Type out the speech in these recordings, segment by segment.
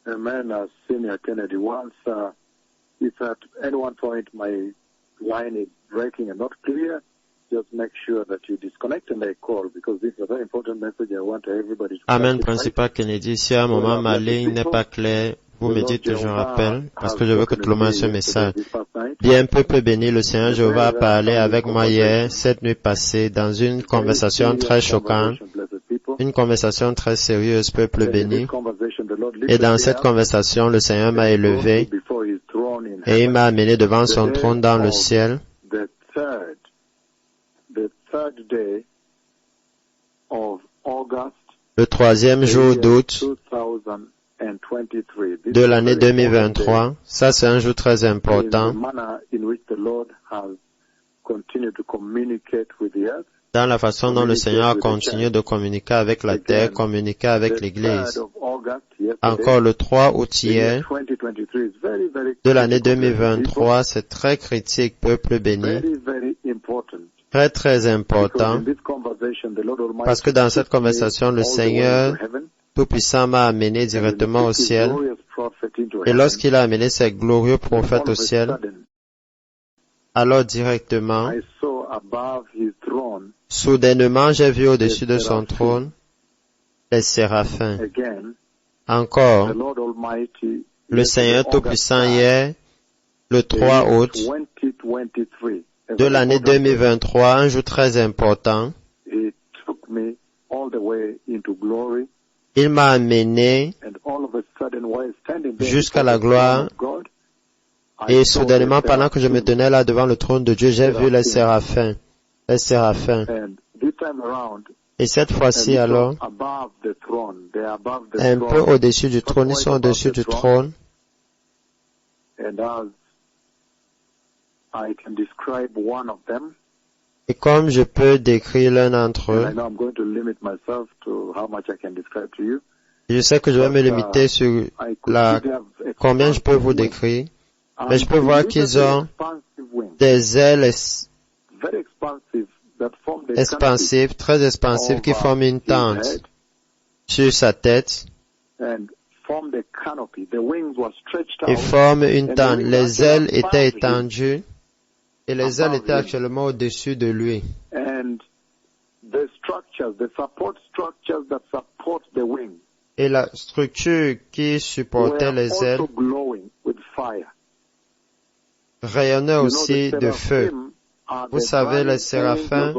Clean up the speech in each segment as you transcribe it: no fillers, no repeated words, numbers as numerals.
Amen. Senior Kennedy, once if at any one point my line is breaking and not clear, just make sure that you disconnect and I call, because this is a very important message I want everybody to Amen, practice. principal Kennedy. Si à un moment ma ligne n'est pas claire, vous me dites que je rappelle, parce que je veux que tout le monde ait ce message. Bien, peuple béni, le Seigneur Jéhovah a parlé avec moi hier, cette nuit passée, dans une conversation très choquante, une conversation très sérieuse, peuple béni. Et dans cette conversation, le Seigneur m'a élevé et il m'a amené devant son trône dans le ciel. Le 3e jour d'août de l'année 2023, ça c'est un jour très important dans la façon dont le Seigneur a continué de communiquer avec la terre, communiquer avec l'Église. Encore le 3 août hier de l'année 2023, c'est très critique, peuple béni. Très, très important, parce que dans cette conversation, le Seigneur Tout-Puissant m'a amené directement au ciel, et lorsqu'il a amené ses glorieux prophètes au ciel, alors directement, soudainement, j'ai vu au-dessus de son trône les séraphins. Encore, le Seigneur Tout-Puissant hier, le 3 août, de l'année 2023, un jour très important, il m'a amené jusqu'à la gloire et soudainement, pendant que je me tenais là devant le trône de Dieu, j'ai vu les séraphins. Les séraphins. Et cette fois-ci alors, un peu au-dessus du trône, ils sont au-dessus du trône. Et comme je peux décrire l'un d'entre eux, je sais que je vais me limiter sur combien je peux vous décrire, mais je peux voir qu'ils ont des ailes expansives, très expansives, qui forment une tente sur sa tête. Ils forment une tente. Les ailes étaient étendues. Et les ailes étaient actuellement au-dessus de lui. Et la structure qui supportait les ailes rayonnait aussi de feu. Vous savez, les séraphins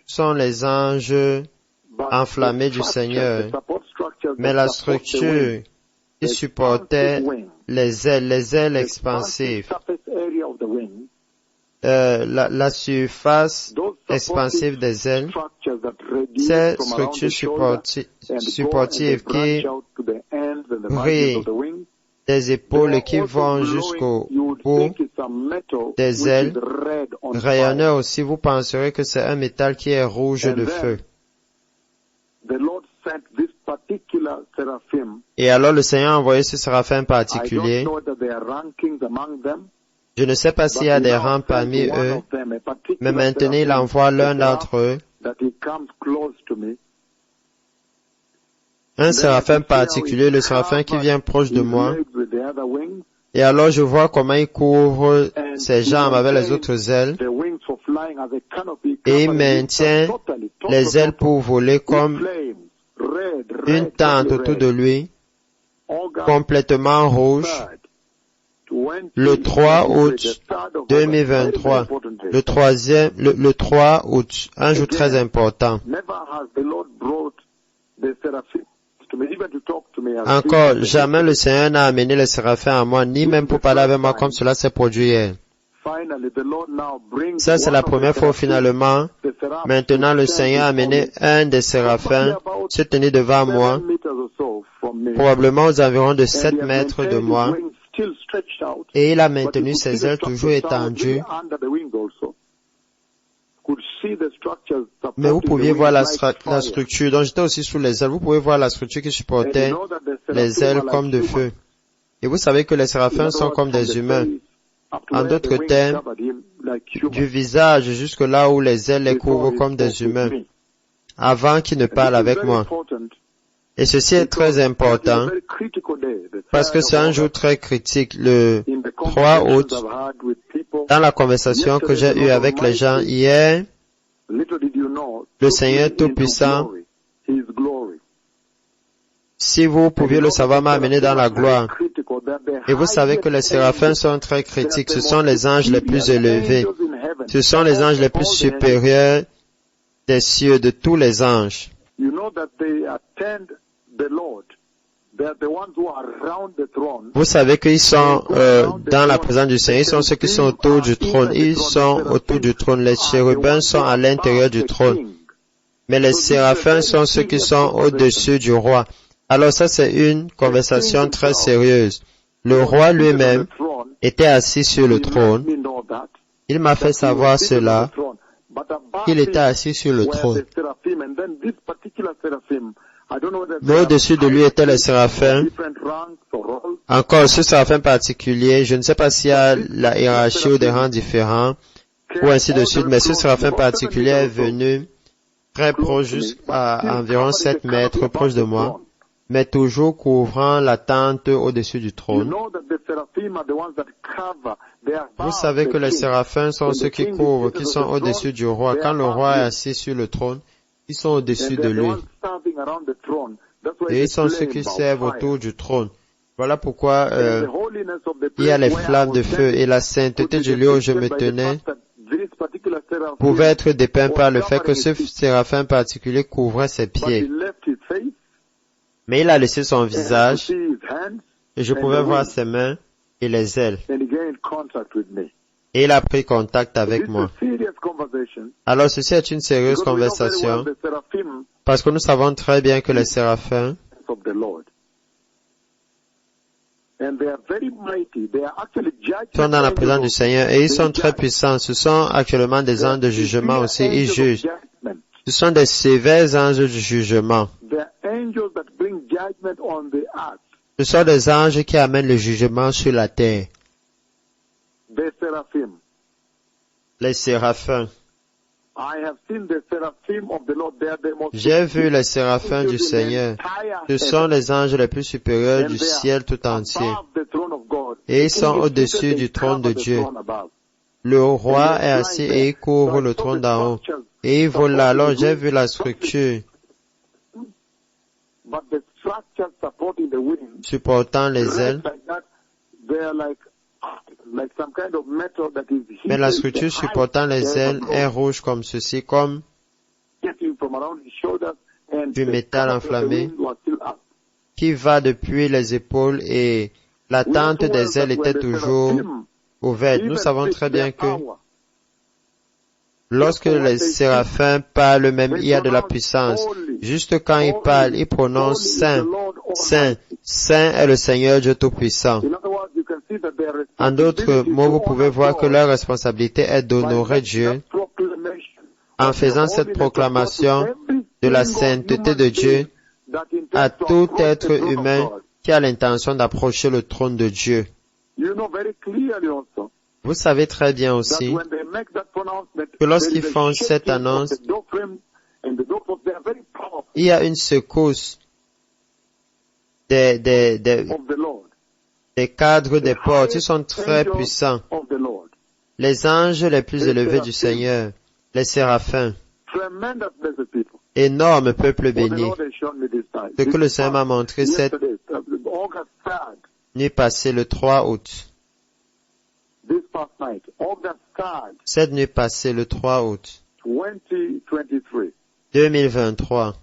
sont les anges enflammés du Seigneur. Mais la structure qui supportait les ailes expansives, la surface expansive des ailes, ces structures supportives qui brillent des épaules et qui vont jusqu'au bout des ailes, rayonnent aussi, vous penserez que c'est un métal qui est rouge de feu. Et alors le Seigneur a envoyé ce séraphin particulier. Je ne sais pas s'il y a des rangs parmi eux, mais maintenant il envoie l'un d'entre eux, un séraphin particulier, le séraphin qui vient proche de moi, et alors je vois comment il couvre ses jambes avec les autres ailes, et il maintient les ailes pour voler comme une tente autour de lui, complètement rouge. Le 3 août 2023, le 3 août, un jour très important. Encore, jamais le Seigneur n'a amené les séraphins à moi, ni même pour parler avec moi comme cela s'est produit hier. Ça, c'est la première fois finalement. Maintenant, le Seigneur a amené un des séraphins se tenir devant moi, probablement aux environs de 7 mètres de moi. Et il a maintenu ses ailes toujours étendues. Mais vous pouviez voir la structure, donc j'étais aussi sous les ailes, vous pouvez voir la structure qui supportait les ailes comme de feu. Et vous savez que les séraphins sont comme des humains. En d'autres termes, du visage jusque là où les ailes les couvrent comme des humains, avant qu'ils ne parlent avec moi. Et ceci est très important parce que c'est un jour très critique, le 3 août, dans la conversation que j'ai eue avec les gens hier, le Seigneur Tout-Puissant, si vous pouviez le savoir, m'a amené dans la gloire. Et vous savez que les séraphins sont très critiques. Ce sont les anges les plus élevés. Ce sont les anges les plus supérieurs des cieux, de tous les anges. Vous savez qu'ils sont dans la présence du Seigneur. Ils sont ceux qui sont autour du trône. Ils sont autour du trône. Les chérubins sont à l'intérieur du trône. Mais les séraphins sont ceux qui sont au-dessus du roi. Alors ça, c'est une conversation très sérieuse. Le roi lui-même était assis sur le trône. Il m'a fait savoir cela, qu'il était assis sur le trône. Mais au-dessus de lui étaient les séraphins. Encore, ce séraphin particulier, je ne sais pas s'il y a la hiérarchie ou des rangs différents, ou ainsi de suite, mais ce séraphin particulier est venu très proche, jusqu'à environ 7 mètres proche de moi, mais toujours couvrant la tente au-dessus du trône. Vous savez que les séraphins sont ceux qui couvrent, qui sont au-dessus du roi. Quand le roi est assis sur le trône, ils sont au-dessus de lui. Et ils sont ceux qui servent autour du trône. Voilà pourquoi il y a les flammes de feu et la sainteté du lieu où je me tenais pouvait être dépeint par le fait que ce séraphin particulier couvrait ses pieds. Mais il a laissé son visage et je pouvais voir ses mains et les ailes. Et il a pris contact avec moi. Alors ceci est une sérieuse conversation parce que nous savons très bien que les séraphins sont dans la présence du Seigneur et ils sont très puissants. Ce sont actuellement des anges de jugement aussi. Ils jugent. Ce sont des sévères anges de jugement. Ce sont des anges qui amènent le jugement sur la terre. Les séraphins. J'ai vu les séraphins du Seigneur. Ce sont les anges les plus supérieurs du ciel tout entier. Et ils sont au-dessus du trône de Dieu. Le roi est assis et il couvre le trône d'en haut. Et il vole là. Alors j'ai vu la structure supportant les ailes. Mais la structure supportant les ailes est rouge comme ceci, comme du métal enflammé qui va depuis les épaules et la tente des ailes était toujours ouverte. Nous savons très bien que lorsque les séraphins parlent, même il y a de la puissance. Juste quand ils parlent, ils prononcent Saint, Saint, Saint est le Seigneur Dieu Tout-Puissant. En d'autres mots, vous pouvez voir que leur responsabilité est d'honorer Dieu en faisant cette proclamation de la sainteté de Dieu à tout être humain qui a l'intention d'approcher le trône de Dieu. Vous savez très bien aussi que lorsqu'ils font cette annonce, il y a une secousse des cadres des portes. Ils sont très puissants. Les anges les plus élevés du Seigneur, les séraphins, énorme peuple béni. Ce que le Seigneur m'a montré cette nuit passée, le 3 août. Cette nuit passée, le 3 août 2023,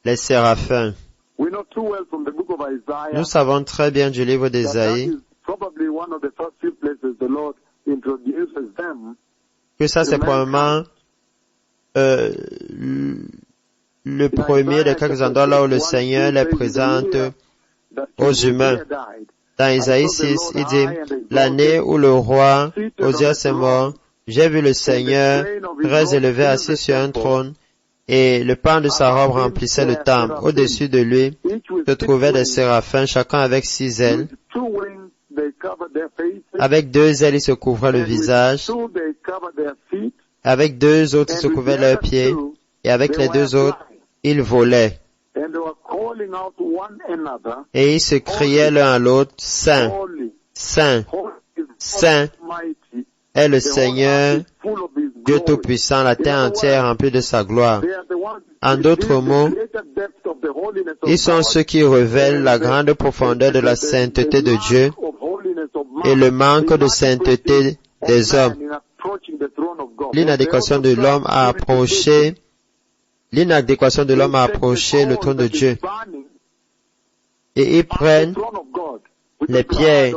les séraphins. Nous savons très bien du livre d'Ésaïe que ça c'est probablement le premier des quelques endroits là où le Seigneur les présente aux humains. Dans Ésaïe 6, il dit, l'année où le roi Osias est mort, j'ai vu le Seigneur très élevé assis sur un trône, et le pan de sa robe remplissait le temple. Au-dessus de lui se trouvaient des séraphins, chacun avec 6 ailes. Avec 2 ailes, ils se couvraient le visage. Avec 2 autres, ils se couvraient leurs pieds. Et avec les 2 autres, ils volaient. Et ils se criaient l'un à l'autre, Saint, Saint, Saint est le Seigneur, Dieu Tout-Puissant, la terre entière remplie de sa gloire. En d'autres mots, ils sont ceux qui révèlent la grande profondeur de la sainteté de Dieu et le manque de sainteté des hommes. L'inadéquation de l'homme a approché le trône de Dieu. Et ils prennent les pierres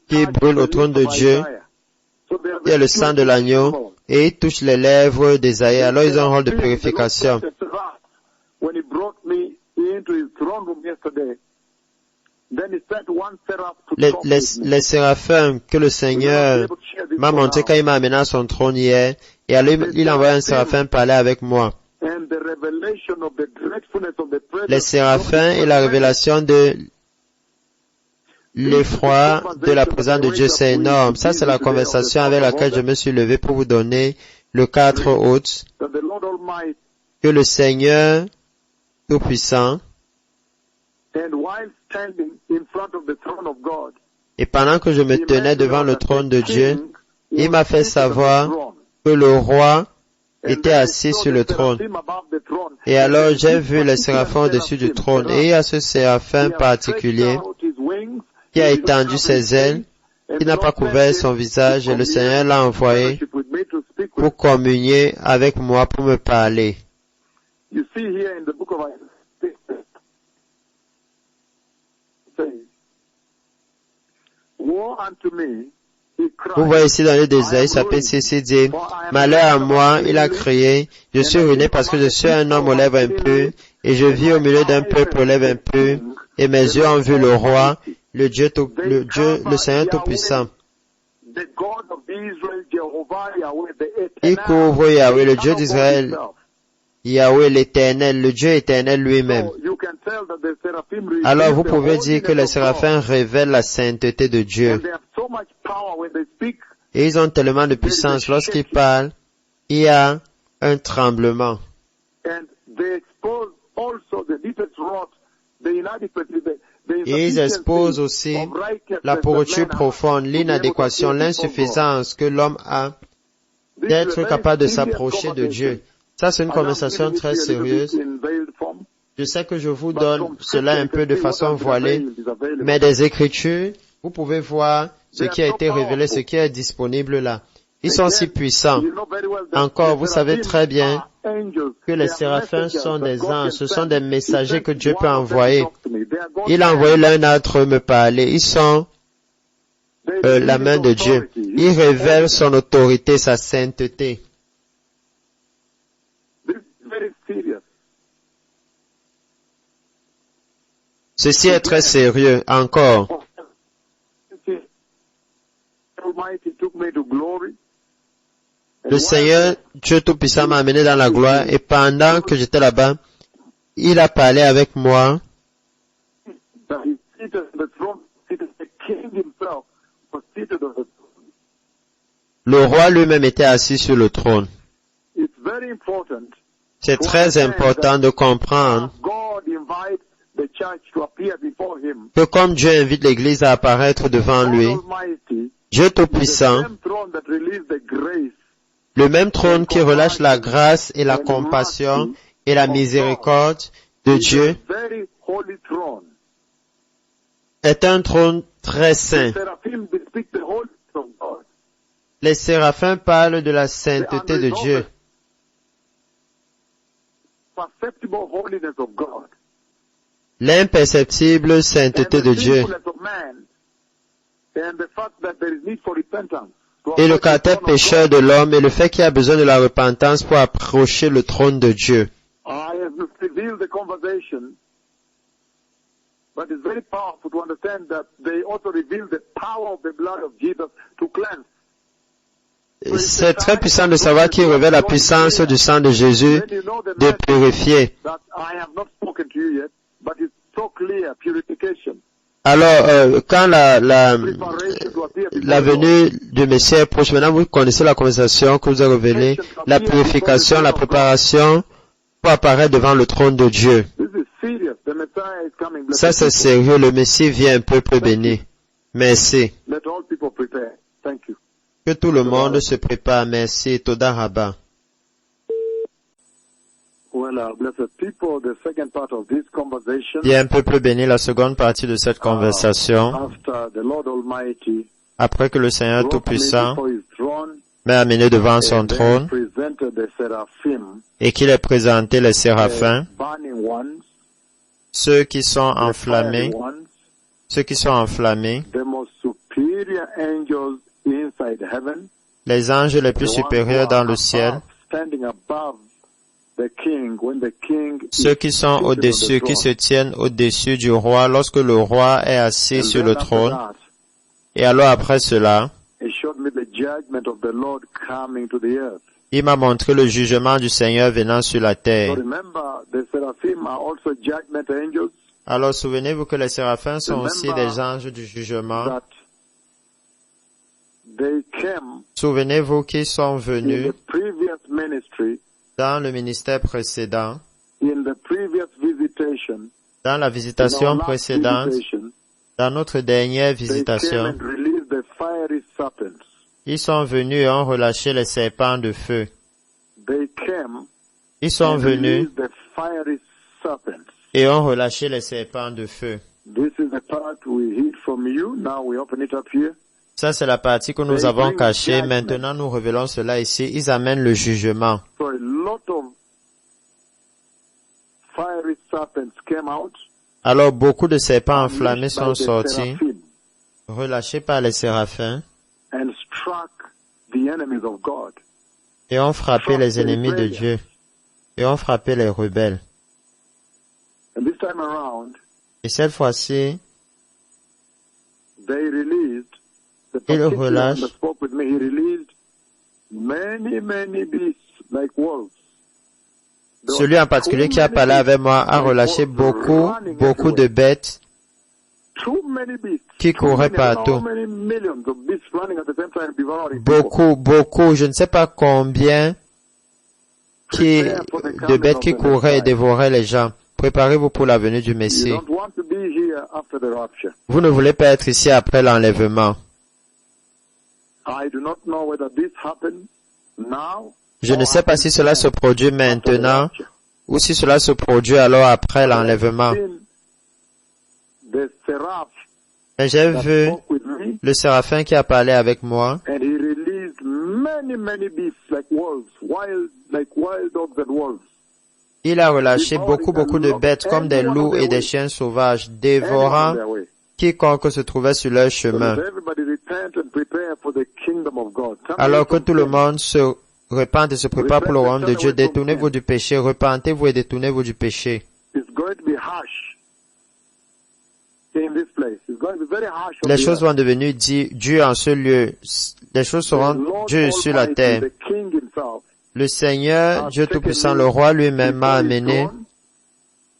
qui brûlent au trône de Dieu, qui est le sang de l'agneau, et ils touchent les lèvres d'Ésaïe. Alors ils ont un rôle de purification. Les séraphins que le Seigneur m'a montré quand il m'a amené à son trône hier, et alors il a envoyé un séraphin parler avec moi. Les séraphins et la révélation de l'effroi de la présence de Dieu, c'est énorme. Ça, c'est la conversation avec laquelle je me suis levé pour vous donner le 4 août, que le Seigneur Tout-Puissant, et pendant que je me tenais devant le trône de Dieu, il m'a fait savoir que le roi était assis sur le trône. Et alors j'ai vu les séraphins au-dessus du trône, et il y a ce séraphin particulier qui a étendu ses ailes, qui n'a pas couvert son visage, et le Seigneur l'a envoyé pour communier avec moi, pour me parler. Vous voyez ici dans le livre d'Ésaïe, chapitre 6, il dit, « Malheur à moi, il a crié, je suis ruiné parce que je suis un homme aux lèvres impures, et je vis au milieu d'un peuple aux lèvres impures, et mes yeux ont vu le roi, le Seigneur Tout-Puissant. » Il couvre Yahweh, le Dieu d'Israël, Yahweh l'Éternel, le Dieu éternel lui-même. Alors vous pouvez dire que les séraphins révèlent la sainteté de Dieu. Et ils ont tellement de puissance. Lorsqu'ils parlent, il y a un tremblement. Et ils exposent aussi la pourriture profonde, l'inadéquation, l'insuffisance que l'homme a d'être capable de s'approcher de Dieu. Ça, c'est une conversation très sérieuse. Je sais que je vous donne cela un peu de façon voilée, mais des Écritures, vous pouvez voir ce qui a été révélé, ce qui est disponible là. Ils sont si puissants. Encore, vous savez très bien que les séraphins sont des anges, ce sont des messagers que Dieu peut envoyer. Il a envoyé l'un d'entre eux me parler. Ils sont la main de Dieu. Ils révèlent son autorité, sa sainteté. Ceci est très sérieux. Encore. Le Seigneur, Dieu Tout-Puissant, m'a amené dans la gloire, et pendant que j'étais là-bas, il a parlé avec moi. Le roi lui-même était assis sur le trône. C'est très important de comprendre que comme Dieu invite l'Église à apparaître devant lui, Dieu Tout-Puissant, le même trône qui relâche la grâce et la compassion et la miséricorde de Dieu, est un trône très saint. Les séraphins parlent de la sainteté de Dieu. L'imperceptible sainteté de Dieu. Et le caractère pécheur de l'homme et le fait qu'il a besoin de la repentance pour approcher le trône de Dieu. C'est très puissant de savoir qu'il révèle la puissance du sang de Jésus de purifier. Alors, quand la venue du Messie est proche, maintenant vous connaissez la conversation que vous a révélée, la purification, la préparation pour apparaître devant le trône de Dieu. This is serious. The Messiah is coming. Ça, c'est sérieux. Le Messie vient, peuple béni. Merci. Let all people prepare. Thank you. Que tout le monde se prépare. Merci. Toda Rabba. Well, blessed people, the second part of this conversation. Bien, peuple béni, la seconde partie de cette conversation, After the Lord Almighty après que le Seigneur brought me Tout-Puissant before his throne, m'ait amené devant son and then trône presented the seraphim, et qu'il ait présenté les séraphins, burning ones, ceux qui sont the fiery enflammés, ones, the most superior angels inside heaven, les anges les plus the ones who supérieurs are dans le ciel, above, standing above the king when the king ceux qui sont is au-dessus, seated on qui the se throne. tiennent au-dessus du roi lorsque le roi est assis And sur then le after trône. that, Et alors après cela, he showed me the judgment of the Lord coming to the earth. il m'a montré le jugement du Seigneur venant sur la So terre. remember, the seraphim are also judgment angels. Alors souvenez-vous que les séraphins sont aussi Remember des anges du jugement. that they came Souvenez-vous qu'ils sont in venus the previous ministry, dans le ministère précédent, in the previous visitation, dans la in our visitation last précédente, visitation, dans notre dernière they came visitation. and released the fiery serpents. Ils sont venus et ont relâché les serpents de feu. They came Ils sont and venus released the fiery serpents. et ont relâché les serpents de feu. This is the part we hid from you. Now we open it up here. Ça, c'est la partie que nous They avons bring cachée. judgment. Maintenant, nous révélons cela ici. Ils amènent le jugement. So a lot of fiery serpents came out, Alors, beaucoup de serpents unleashed enflammés by sont the sortis, seraphim, relâchés par les séraphins, and struck the enemies of God. et ont frappé les ennemis de Dieu, et ont frappé les rebelles. And this time around, Et cette fois-ci, they released, the Il particular one relâche. that spoke with me, he released many beasts like wolves. There celui were en particulier too qui a many parlé beasts avec moi a like relâché wolves beaucoup de bêtes Too many beasts. qui Too couraient many, I don't know partout. how many millions of beasts running at the same time, devouring people. Beaucoup, je ne sais pas combien de bêtes qui couraient et dévoraient les gens. Préparez-vous pour la venue du You Messie. don't want to be here after the rapture. Vous ne voulez pas être ici après l'enlèvement. I do not know whether this happened now. Je ne sais pas si cela se produit maintenant ou si cela se produit alors après l'enlèvement. The seraph Mais j'ai that vu spoke with me, le séraphin qui a parlé avec moi and he released many beasts like wolves, like wild dogs and wolves. il a relâché beaucoup de bêtes comme des loups et des chiens sauvages, dévorant Anyone on their way. quiconque se trouvait sur leur So chemin. let everybody repent and prepare for the kingdom of God. Turn Alors away que from tout le sin. monde se repente et se prépare pour le royaume de Dieu, détournez-vous du péché, repentez-vous et détournez-vous du péché. It's going to be harsh in this place. It's going to be very harsh on Les the choses earth. vont devenir dures en ce lieu. Les choses The seront Lord dures sur la Almighty, terre. the King himself, Le Seigneur, has Dieu taken Tout-Puissant, me le roi lui-même m'a before his amené throne,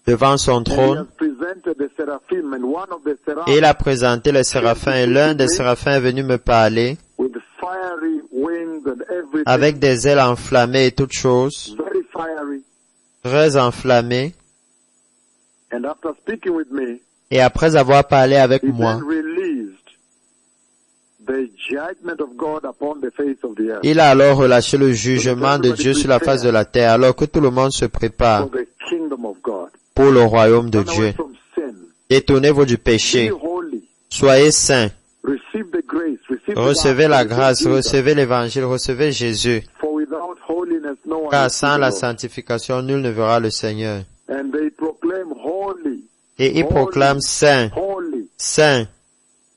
devant son and he has trône presented the seraphim, and one of the seraphim et il a présenté les séraphins et l'un des séraphins est venu me parler with fiery wings and everything, avec des ailes enflammées et toutes choses, very fiery. très enflammées. And after speaking with me, Et après avoir parlé avec he moi, then released the judgment of God upon the face of the earth il a alors relâché le jugement de Dieu sur la face de la terre, alors que tout le monde se prépare for the kingdom of God. pour le royaume de Turn away Dieu. from sin. Détournez-vous du Be péché. holy. Soyez saints. Receive the grace. Receive the Recevez la gospel, grâce, receive Jesus. recevez l'évangile, recevez Jésus. For without holiness, no one Car will see sans the la Lord. sanctification, nul ne verra le Seigneur. And they proclaim holy, Et ils proclament saint, holy. saint,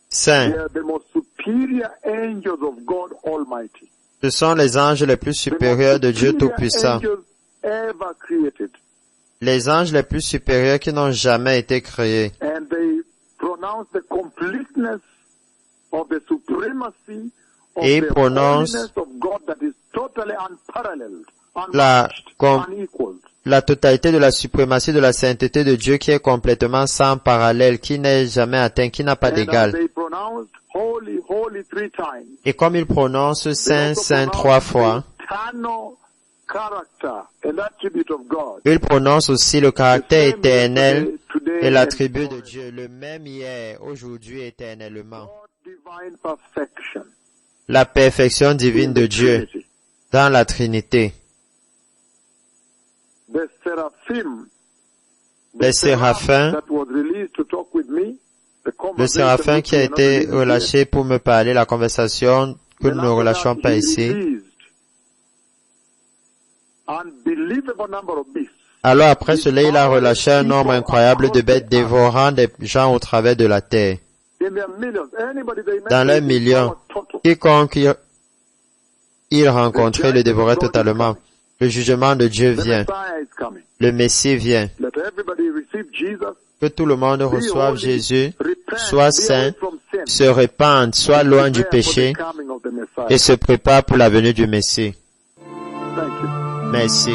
saint. They are the most superior angels of God Almighty. Ce sont les anges les plus The most supérieurs de Dieu superior Tout-Puissant. angels ever created. Les anges les plus supérieurs qui n'ont jamais été créés. And they pronounce the completeness of the supremacy of Et the prononcent holiness of God that is totally unparalleled, la, unmatched, unequaled. la totalité de la suprématie de la sainteté de Dieu qui est complètement sans parallèle, qui n'est jamais atteint, qui n'a pas And d'égal. they pronounced holy, holy 3 times. Et comme il prononce They saint, also saint pronounced 3 fois, eternal Il prononce aussi le caractère éternel et l'attribut de Dieu, le même hier, aujourd'hui, éternellement. La perfection divine de Dieu dans la Trinité. Les séraphins, le séraphin qui a été relâché pour me parler, la conversation que nous ne relâchons pas ici. Alors après cela, il a relâché un nombre incroyable de bêtes dévorant des gens au travers de la terre. Dans leurs millions, quiconque il rencontrait le dévorait totalement. Le jugement de Dieu vient. Le Messie vient. Que tout le monde reçoive Jésus, soit saint, se répande, soit loin du péché et se prépare pour la venue du Messie. Merci.